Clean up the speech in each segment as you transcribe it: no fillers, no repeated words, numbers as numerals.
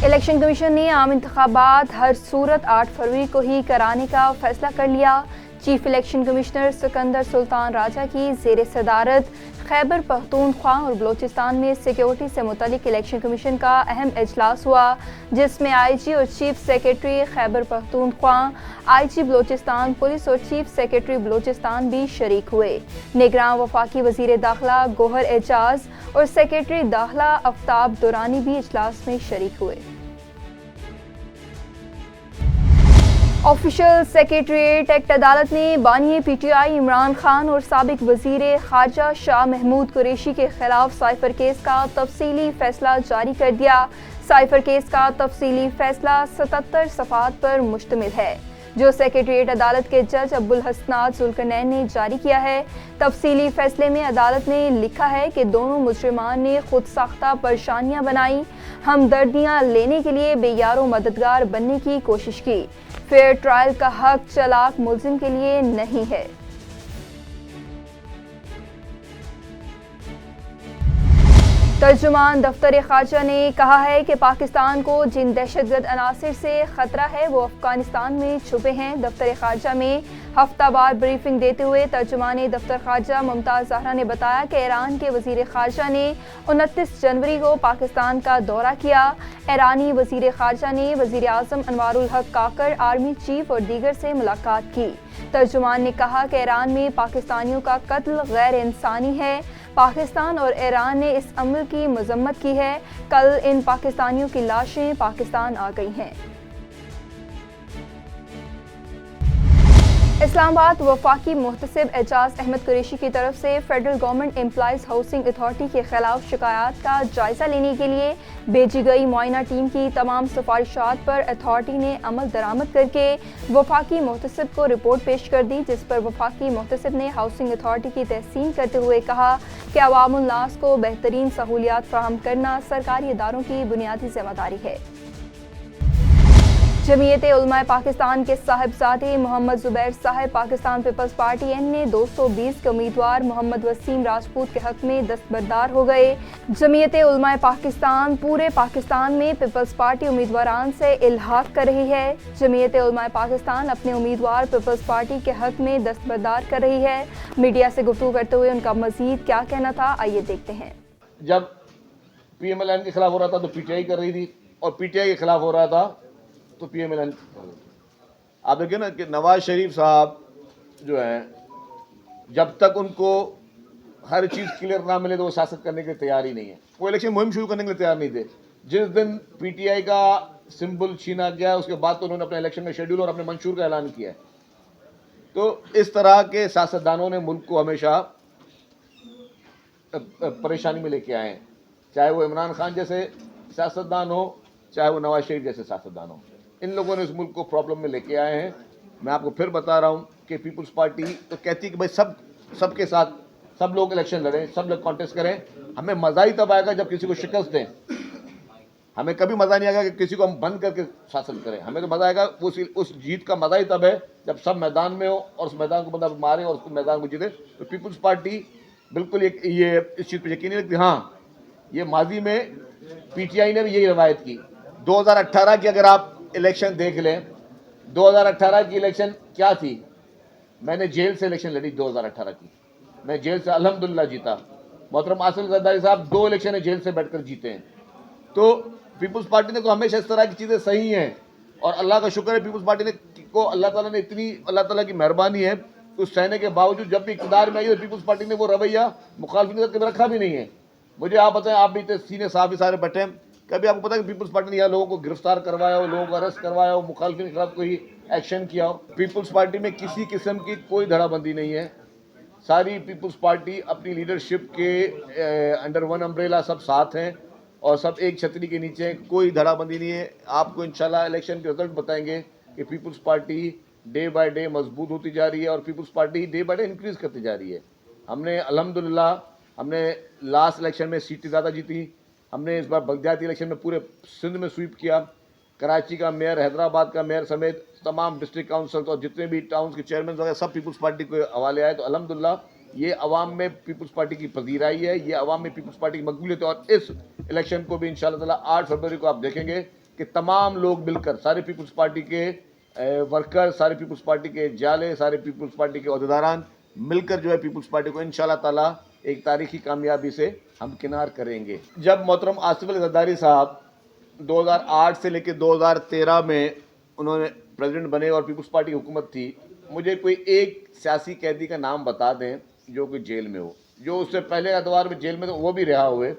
Election commission ने आम इंतखाबात हर सूरत 8 फरवरी को ही कराने का फैसला कर लिया। Chief election commissioner Sikandar Sultan Raja की ज़ेर सदारत खैबर पख्तूनख्वा और बलोचिस्तान में सिक्योरिटी से मुतल्लिक इलेक्शन कमीशन का अहम इजलास हुआ, जिसमें आईजी और chief secretary Khyber Pakhtunkhwa, IG Balochistan police और चीफ सेक्रेटरी बलोचिस्तान भी शरीक हुए। निगरान वफाकी वजीर दाखिला गोहर एजाज और सेक्रेटरी दाखिला आफ्ताब दुरानी भी इजलास में शरीक हुए। ऑफिशियल सेक्रेटरीट एक्ट अदालत ने बानी पीटीआई इमरान खान और साबिक वजीर खारजा शाह महमूद कुरैशी के खिलाफ साइफर केस का तफसीली फैसला जारी कर दिया। साइफर केस का तफसीली फैसला 77 सफ़हात पर मुश्तमिल है, जो सेक्रेटरीट अदालत के जज अब्दुल हसनात जुल्करनैन ने जारी किया है। तफसीली फैसले में अदालत ने लिखा है कि दोनों मुजरिमान ने खुद साख्ता परेशानियां बनाई, हमदर्दियां लेने के लिए बेयारो मददगार बनने की कोशिश की। फेयर ट्रायल का हक चालाक मुल्जिम के लिए नहीं है। तर्जुमान दफ्तर खारजा ने कहा है कि पाकिस्तान को जिन दहशतगर्द अनासिर से खतरा है वो अफगानिस्तान में छुपे हैं। दफ्तर खारजा में हफ्तावार ब्रीफिंग देते हुए तर्जुमान दफ्तर खारजा मुमताज़ ज़हरा ने बताया कि ईरान के वजीर खारजा ने 29 जनवरी को पाकिस्तान का दौरा किया। ईरानी वजीर खारजा ने वजीर आज़म अनवारुल हक काकर, आर्मी चीफ और दीगर से मुलाकात की। तर्जुमान ने कहा कि ईरान में पाकिस्तानियों का कत्ल गैर इंसानी है। पाकिस्तान और ईरान ने इस अमल की मजम्मत की है। कल इन पाकिस्तानियों की लाशें पाकिस्तान आ गई हैं। इस्लामाबाद वफाकी मुहतसिब एजाज अहमद कुरैशी की तरफ से federal government employees housing authority के खिलाफ शिकायत का जायजा लेने के लिए भेजी गई मुआयना टीम की तमाम सिफारिशात पर अथॉरिटी ने अमल दरामद करके वफाकी मुहतसिब को रिपोर्ट पेश कर दी, जिस पर वफाकी मुहतसिब ने हाउसिंग अथॉरिटी की तहसीन करते हुए कहा कि अवामुल नास को बेहतरीन सहूलियात फराहम करना सरकारी इदारों की बुनियादी जिम्मेदारी है। जमीयत उलमाए पाकिस्तान के साहिबजादे मोहम्मद जुबैर साहब पाकिस्तान पीपल्स पार्टी एन ने 220 के उम्मीदवार मोहम्मद वसीम राजपूत के हक में दस्तबरदार हो गए। जमीयत उलमाए पाकिस्तान पूरे पाकिस्तान में पीपल्स पार्टी उम्मीदवारान से इल्हाक कर रही है। जमीयत उलमाए पाकिस्तान अपने उम्मीदवार पीपल्स पार्टी के हक में दस्तबरदार कर रही है। मीडिया से गुफ्तगू करते हुए उनका मजीद क्या कहना था, आइए देखते हैं। जब PMLN के खिलाफ हो रहा था तो PTI कर रही थी, और PTI के खिलाफ हो रहा था तो PMLN। आप देखिए ना कि नवाज शरीफ साहब जो हैं, जब तक उनको हर चीज़ क्लियर ना मिले तो वो शासन करने के लिए तैयार ही नहीं है। वो इलेक्शन मुहिम शुरू करने के लिए तैयार नहीं थे। जिस दिन PTI का सिंबल छीना गया उसके बाद तो उन्होंने अपने इलेक्शन का शेड्यूल और अपने मंशूर का ऐलान किया है। तो इस तरह के सियासतदानों ने मुल्क को हमेशा परेशानी में लेके आए हैं, चाहे वो इमरान खान जैसे सियासतदान हो, चाहे वो नवाज शरीफ जैसे सियासतदान हो। इन लोगों ने इस मुल्क को प्रॉब्लम में लेके आए हैं। मैं आपको फिर बता रहा हूँ कि पीपल्स पार्टी तो कहती है कि भाई सबके साथ सब लोग इलेक्शन लड़ें, सब लोग कॉन्टेस्ट करें। हमें मज़ा ही तब आएगा जब किसी को शिकस्त दें। हमें कभी मज़ा नहीं आएगा कि किसी को हम बंद करके शासन करें। हमें तो मज़ा आएगा उस जीत का मज़ा ही तब है जब सब मैदान में हो और उस मैदान को बंदा मारे और उसको मैदान को जीते। तो पीपल्स पार्टी बिल्कुल ये इस चीज़ पर यकीन नहीं रखती। हाँ, ये माजी में PTI ने भी यही रवायत की। 2018 की अगर आप इलेक्शन देख लें, 2018 की इलेक्शन क्या थी? मैंने जेल से इलेक्शन लड़ी 2018 की। मैं जेल से अल्हम्दुलिल्लाह जीता। मोहतरम आसिफ जरदारी साहब 2 इलेक्शन जेल से बैठकर जीते हैं। तो पीपल्स पार्टी ने तो हमेशा इस तरह की चीज़ें सही हैं, और अल्लाह का शुक्र है पीपल्स पार्टी ने को अल्लाह ताला ने इतनी अल्लाह ताला की मेहरबानी है उस सहने के बावजूद जब भी इक़्तिदार में आई तो पीपल्स पार्टी ने वो रवैया मुखालिफिन के साथ रखा भी नहीं है। मुझे आप बताएं, आप भी इतने सीनियर साहब भी सारे बैठे हैं, कभी आपको पता है कि पीपल्स पार्टी ने यहाँ लोगों को गिरफ्तार करवाया हो, लोगों को अरेस्ट करवाया हो, मुखालिफिन के खिलाफ कोई एक्शन किया हो? पीपल्स पार्टी में किसी किस्म की कोई धड़ाबंदी नहीं है। सारी पीपल्स पार्टी अपनी लीडरशिप के अंडर वन अम्ब्रेला सब साथ हैं और सब एक छतरी के नीचे हैं। कोई धड़ाबंदी नहीं है। आपको इंशाल्लाह इलेक्शन के रिजल्ट बताएंगे कि peoples party day by day मजबूत होती जा रही है और peoples party day by day increase करती जा रही है। हमने अल्हम्दुलिल्लाह हमने लास्ट इलेक्शन में सीटें ज़्यादा जीती। हमने इस बार बगदादी इलेक्शन में पूरे सिंध में स्वीप किया। कराची का मेयर, हैदराबाद का मेयर समेत तमाम डिस्ट्रिक्ट काउंसिल और जितने भी टाउन के चेयरमैन वगैरह सब पीपल्स पार्टी के हवाले आए। तो अल्हम्दुलिल्लाह ये अवाम में पीपल्स पार्टी की पजीराई है, ये अवाम में पीपल्स पार्टी की मकबूलियत है। और इस इलेक्शन को भी इंशाअल्लाह ताला 8 फरवरी को आप देखेंगे कि तमाम लोग मिलकर, सारे पीपल्स पार्टी के वर्कर, सारे पीपल्स पार्टी के जाले, सारे पीपल्स पार्टी के अहदेदारान मिलकर जो है पीपल्स पार्टी को इंशाल्लाह ताला एक तारीखी कामयाबी से हम किनार करेंगे। जब मोहतरम आसिफ अली जरदारी साहब 2008 से लेकर 2013 में उन्होंने प्रेसिडेंट बने और पीपल्स पार्टी की हुकूमत थी, मुझे कोई एक सियासी कैदी का नाम बता दें जो कि जेल में हो, जो उससे पहले अदवार में जेल में तो वो भी रिहा हुए।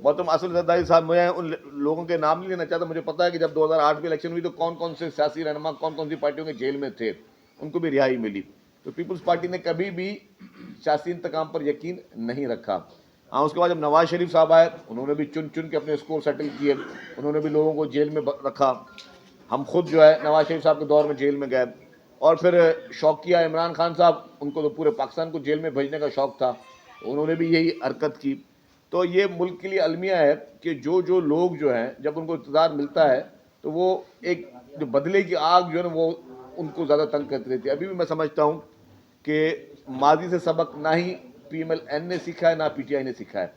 मोहतरम आसिफ अली जरदारी साहब, मैं उन लोगों के नाम नहीं लेना चाहता, मुझे पता है कि जब 2008 में इलेक्शन हुई तो कौन कौन से सियासी रहनुमा कौन कौन सी पार्टियों के जेल में थे, उनको भी रिहाई मिली। तो पीपल्स पार्टी ने कभी भी सियासी इंतकाम पर यकीन नहीं रखा। हाँ, उसके बाद जब नवाज शरीफ साहब आए, उन्होंने भी चुन चुन के अपने स्कोर सेटल किए, उन्होंने भी लोगों को जेल में रखा। हम खुद जो है नवाज शरीफ साहब के दौर में जेल में गए, और फिर शौकिया इमरान खान साहब, उनको तो पूरे पाकिस्तान को जेल में भेजने का शौक़ था, उन्होंने भी यही हरकत की। तो ये मुल्क के लिए अलमिया है कि जो लोग जो हैं जब उनको इक़्तिदार मिलता है तो वो एक जो बदले की आग जो है ना वो उनको ज़्यादा तंग करती रहती है। अभी भी मैं समझता हूँ कि माजी से सबक ना ही PMLN ने सीखा है ना PTI ने सीखा है।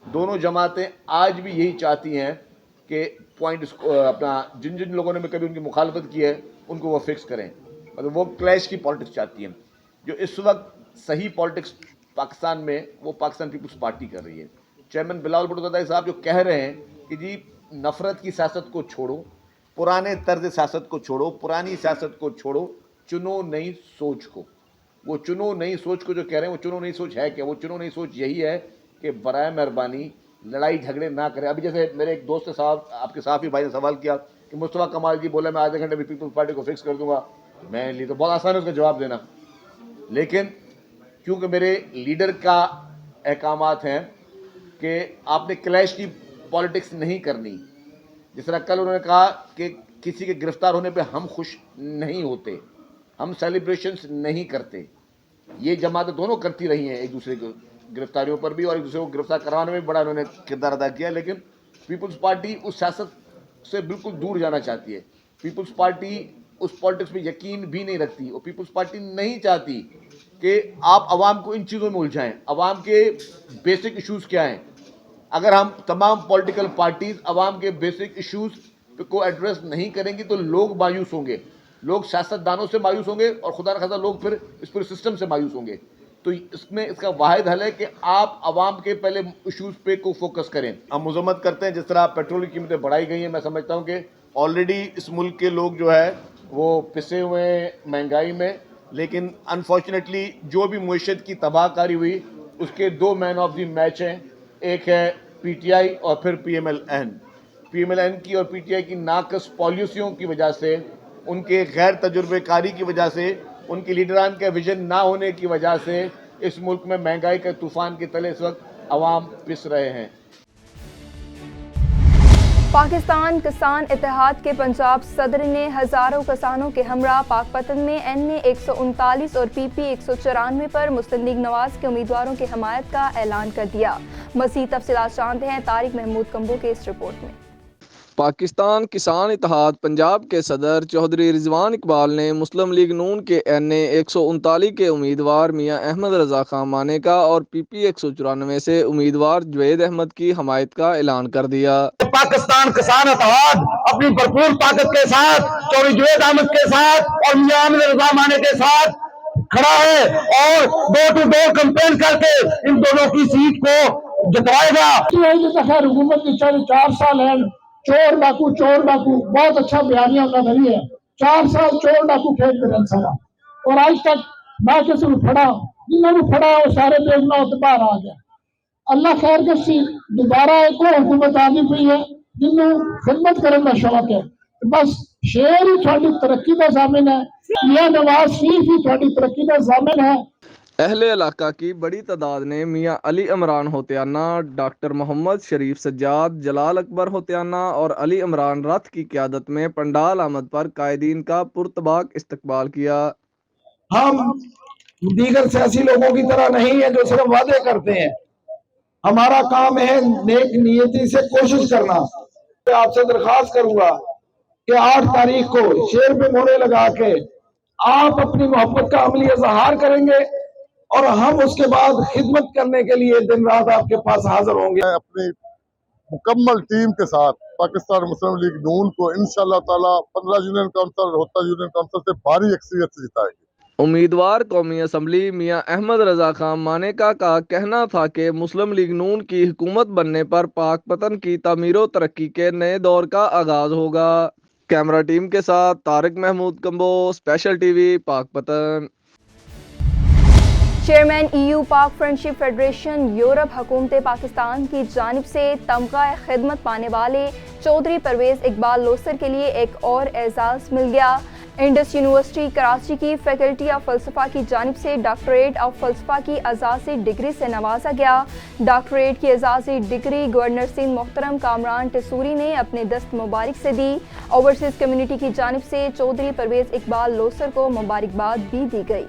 दोनों जमातें आज भी यही चाहती हैं कि पॉइंट अपना जिन जिन लोगों ने भी कभी उनकी मुखालफत की है उनको वो फिक्स करें, मतलब वो क्लैश की पॉलिटिक्स चाहती हैं। जो इस वक्त सही पॉलिटिक्स पाकिस्तान में वो पाकिस्तान पीपल्स पार्टी कर रही है। चेयरमैन बिलावल भुट्टो ज़रदारी साहब जो कह रहे हैं कि जी नफ़रत की सियासत को छोड़ो, पुराने तर्ज सियासत को छोड़ो, पुरानी सियासत को छोड़ो, चुनो नई सोच को। वो चुनो नई सोच को जो कह रहे हैं वो चुनो नई सोच है क्या? वो चुनो नई सोच यही है कि बराए मेहरबानी लड़ाई झगड़े ना करें। अभी जैसे मेरे एक दोस्त साहब, आपके साफ़ी भाई ने सवाल किया कि मुस्तफ़ा कमाल जी बोले मैं आधे घंटे में पीपल्स पार्टी को फिक्स कर दूंगा। मैं लिए तो बहुत आसान है उसका जवाब देना, लेकिन क्योंकि मेरे लीडर का अहकामात हैं कि आपने क्लैश की पॉलिटिक्स नहीं करनी। जिस तरह कल उन्होंने कहा कि किसी के गिरफ्तार होने पे हम खुश नहीं होते, हम सेलिब्रेशंस नहीं करते। ये जमातें दोनों करती रही हैं एक दूसरे को गिरफ्तारियों पर भी और एक दूसरे को गिरफ्तार करवाने में भी बड़ा उन्होंने किरदार अदा किया। लेकिन पीपल्स पार्टी उस सियासत से बिल्कुल दूर जाना चाहती है। पीपल्स पार्टी उस पॉलिटिक्स में यकीन भी नहीं रखती और पीपल्स पार्टी नहीं चाहती कि आप आवाम को इन चीज़ों में उलझाएं। आवाम के बेसिक इश्यूज़ क्या हैं? अगर हम तमाम पॉलिटिकल पार्टीज आवाम के बेसिक इश्यूज़ को एड्रेस नहीं करेंगी तो लोग मायूस होंगे, लोग सियासतदानों से मायूस होंगे और खुदा न खास्ता लोग फिर इस पूरे सिस्टम से मायूस होंगे। तो इसमें इसका वाहिद हल है कि आप आवाम के पहले इश्यूज़ पे को फोकस करें। हम मजम्मत करते हैं जिस तरह पेट्रोल की कीमतें बढ़ाई गई हैं। मैं समझता हूँ कि ऑलरेडी इस मुल्क के लोग जो है वो पिसे हुए हैं महंगाई में, लेकिन अनफॉर्चुनेटली जो भी मुईशत की तबाहकारी हुई उसके दो मैन ऑफ द मैच हैं, एक है PTI और फिर PMLN की और PTI की नाकस पॉलिसियों की वजह से, उनके गैर तजुर्बेकारी की वजह से, उनके लीडरान के विजन ना होने की वजह से इस मुल्क में महंगाई के तूफान के तले इस वक्त अवाम पिस रहे हैं। पाकिस्तान किसान इत्तेहाद के पंजाब सदर ने हज़ारों किसानों के हमरा पाकपतन में NA 139 और PP 194 पर मुस्लिम लीग नवाज के उम्मीदवारों की हमायत का ऐलान कर दिया। मज़ीद तफसीलात जानते हैं तारिक महमूद कंबो के इस रिपोर्ट में। पाकिस्तान किसान इत्तेहाद पंजाब के सदर चौधरी रिजवान इकबाल ने मुस्लिम लीग नून के NA 139 के उम्मीदवार मियां अहमद रजा खान मानेका और PP 194 से उम्मीदवार जुवैद अहमद की हमायत का ऐलान कर दिया। पाकिस्तान किसान इत्तेहाद अपनी भरपूर ताकत के साथ चौधरी जुवैद अहमद के साथ और मियां अहमद रजा माने के साथ खड़ा है और डोर टू डोर कैंपेन करके इन दोनों की सीट को जितवाएगा। खैर हुकूमत की 4 साल है, चोर डाकू बहुत अच्छा बयानिया उन्होंने करी है। 4 साल चोर डाकू खेलते रहे सारा, और आज तक ना किसी को फड़ा, जिन्होंने फड़ा वो सारे बेगुनाह होते बाहर आ गया। अल्लाह खैर कर दोबारा एक और हुकूमत आनी पई है जिन्हों खिदमत करने का शौक है। बस शेर ही थोड़ी तरक्की का जामिन है, मियां नवाज शरीफ ही थोड़ी तरक्की का जामिन है। अहले इलाका की बड़ी तादाद ने मियां अली इमरान होतियाना, डॉक्टर मोहम्मद शरीफ सज्जाद, जलाल अकबर होतियाना और अली इमरान रथ की क़यादत में पंडाल आमद पर कायदीन का पुरतबाक इस्तकबाल किया। हम दीगर सियासी लोगों की तरह नहीं है जो सिर्फ वादे करते हैं। हमारा काम है नेक नियति से कोशिश करना। मैं आपसे दरखास्त करूंगा कि 8 तारीख को शेर पे मोहरे लगा के आप अपनी मोहब्बत का अमली इजहार करेंगे और हम उसके बाद खिदमत करने के लिए दिन रात आपके पास हाजिर होंगे। अपनी मुकम्मल टीम के साथ पाकिस्तान मुस्लिम लीग नून को इंशाअल्लाह ताला 15 union council Rohtak union council से भारी अक्सरियत से जिताएगी। उम्मीदवार कौमी असम्बली मियां अहमद रजा खान मानेका का कहना था कि मुस्लिम लीग नून की हुकूमत बनने पर पाकपतन की तमीर तरक्की के नए दौर का आगाज होगा। कैमरा टीम के साथ Tariq Mahmood Kambo, special TV, Pakpattan. Chairman EU Pak friendship federation Europe हुकूमत पाकिस्तान की जानिब से तमगा खिदमत पाने वाले चौधरी परवेज इकबाल लोसर के लिए एक और एजाज़ मिल गया। इंडस यूनिवर्सिटी कराची की फैकल्टी ऑफ फ़लसफ़ा की जानिब से डॉक्टरेट ऑफ फ़लसफ़ा की एजाज़ी डिग्री से नवाजा गया। डॉक्टरेट की एजाज़ी डिग्री गवर्नर सिंध मोहतरम कामरान टेसूरी ने अपने दस्त मुबारक से दी। ओवरसीज़ कम्युनिटी की जानिब से चौधरी परवेज इकबाल लोसर को मुबारकबाद भी दी गई।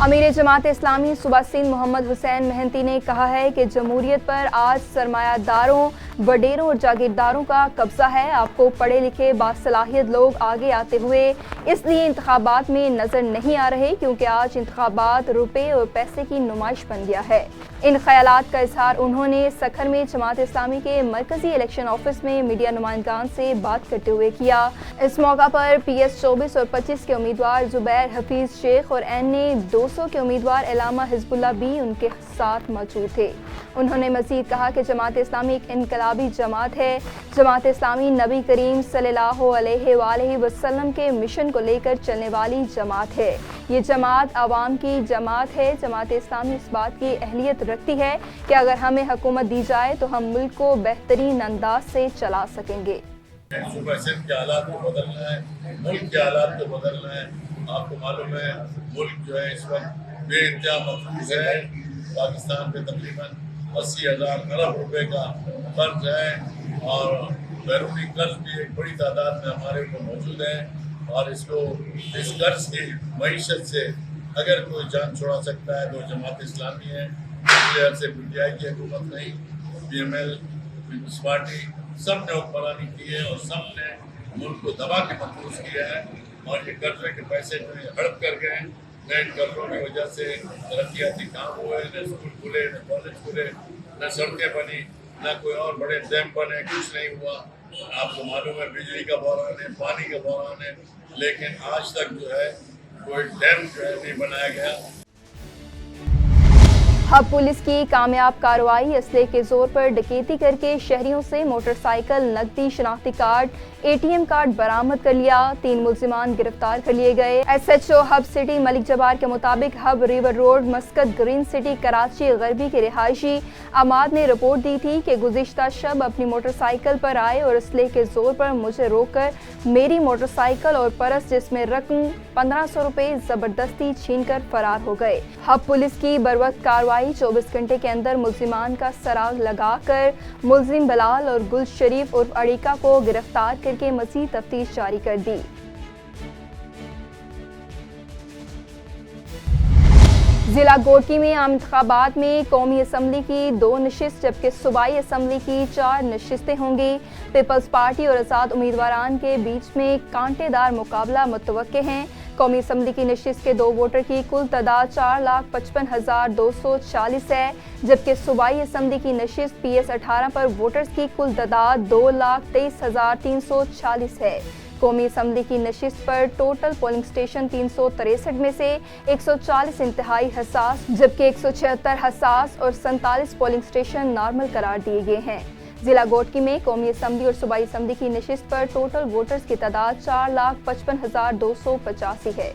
अमीर जमात इस्लामी सूबा सिंध मोहम्मद हुसैन मेहनती ने कहा है कि जमहूरियत पर आज सरमायादारों, वडेरों और जागीरदारों का कब्जा है। आपको पढ़े लिखे बासलाहियत लोग आगे आते हुए इसलिए इंतखाबात में नजर नहीं आ रहे क्योंकि आज इंतखाबात रुपए और पैसे की नुमाइश बन गया है। इन ख्यालात का इजहार उन्होंने सखर में जमात इस्लामी के मरकजी इलेक्शन ऑफिस में मीडिया नुमाइंदान से बात करते हुए किया। इस मौका पर PS 24 और 25 के उम्मीदवार जुबैर हफीज शेख और NA 200 के उम्मीदवार इलामा हिजबुल्लाह भी उनके साथ मौजूद थे। उन्होंने मजीद कहा कि जमात इस्लामी एक इनकलाबी जमात है। जमात इस्लामी नबी करीम सल्लल्लाहु अलैहि वसल्लम के मिशन को लेकर चलने वाली जमात है। ये जमात आवाम की जमात है। जमात इस्लामी इस बात की अहलियत रखती है कि अगर हमें हुकूमत दी जाए तो हम मुल्क को बेहतरीन अंदाज से चला सकेंगे। सूबा सिंध के हालात को बदलना है, मुल्क के हालात को बदलना है। आपको मालूम है मुल्क जो है इस वक्त बेइंतहा मफलूज है। पाकिस्तान पे तकरीबन 80,000 अरब रुपए का कर्ज है और बैरूनी कर्ज भी एक बड़ी तादाद में हमारे ऊपर मौजूद है और इसको इस कर्ज की मईशत से अगर कोई जान छुड़ा सकता है तो जमात इस्लामी है। पिछले अर्से PTI की हुकूमत नहीं, PML, पीपल्स पार्टी सब ने हुक्मरानी की है और सब ने मुल्क को दबा के महफूज किया है और ये कर्जे के पैसे जो है हड़प कर गए। नए कर्जों की वजह से तरक्याती काम हुए, न स्कूल खुले, न कॉलेज खुले, न सड़कें बनी, न कोई और बड़े डैम बने, कुछ नहीं हुआ। आपको मालूम है बिजली का बहरान है, पानी का बहरान है, लेकिन आज तक जो है कोई डैम जो है नहीं बनाया गया। हब पुलिस की कामयाब कार्रवाई असले के जोर पर डकैती करके शहरियों से मोटरसाइकिल, नकदी, शनाख्ती कार्ड, ATM कार्ड बरामद कर लिया। 3 मुल्जिमान गिरफ्तार कर लिए गए। SHO हब सिटी मलिक जबार के मुताबिक hub river road मस्कत green city Karachi garbi के रिहायशी अमाद ने रिपोर्ट दी थी कि गुज़िश्ता शब अपनी मोटरसाइकिल पर आए और असले के जोर पर मुझे रोककर मेरी मोटरसाइकिल और परस जिसमें रकम 1500 रुपए जबरदस्ती छीन कर फरार हो गए। हब पुलिस की बरवक्त कार्रवाई 24 घंटे के अंदर मुल्जिमान का सराग लगाकर मुल्जिम बिलाल और गुल शरीफ उर्फ अड़ीका को गिरफ्तार करके मज़ीद तफ्तीश जारी कर दी। जिला गोरकी में आम इंतखाबात में कौमी असम्बली की 2 नशिस्त जबकि सूबाई असम्बली की 4 नशिस्तें होंगी। पीपल्स पार्टी और आज़ाद उम्मीदवारान के बीच में कांटेदार मुकाबला मुतवक्के हैं। कौमी असम्बली की नशिस्त के 2 वोटर की कुल तादाद 4,55,240 है, जबकि सूबाई असम्बली की नशिस्त PS 18 पर वोटर्स की कुल तादाद 2,23,340 है। कौमी असम्बली की नशिस्त पर टोटल पोलिंग स्टेशन 363 में से 140 इंतहाई हसास जबकि 176 हसास और 47 पोलिंग स्टेशन नॉर्मल करार दिए गए हैं। जिला गोटकी में कौमी असम्बली और सूबाई असम्बली की नशिस्त पर टोटल वोटर्स की तादाद 4,55,285 है।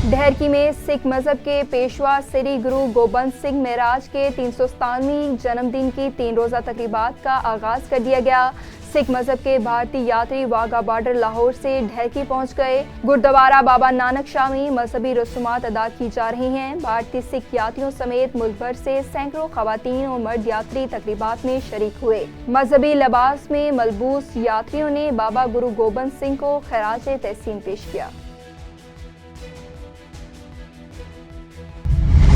ढेरकी में सिख मजहब के पेशवा श्री गुरु गोबंद सिंह महाराज के 397वीं जन्मदिन की 3 रोज़ा तकरीबात का आगाज कर दिया गया। सिख मजहब के भारतीय यात्री वाघा बॉर्डर लाहौर से ढेरकी पहुंच गए। गुरुद्वारा बाबा नानक शाह में मजहबी रसूमात अदा की जा रही हैं। भारतीय सिख यात्रियों समेत मुल्क भर से सैकड़ों खवातीन और मर्द यात्री तकरीबात में शरीक हुए। मजहबी लिबास में मलबूस यात्रियों ने बाबा गुरु गोबंद सिंह को खराज तहसीन पेश किया।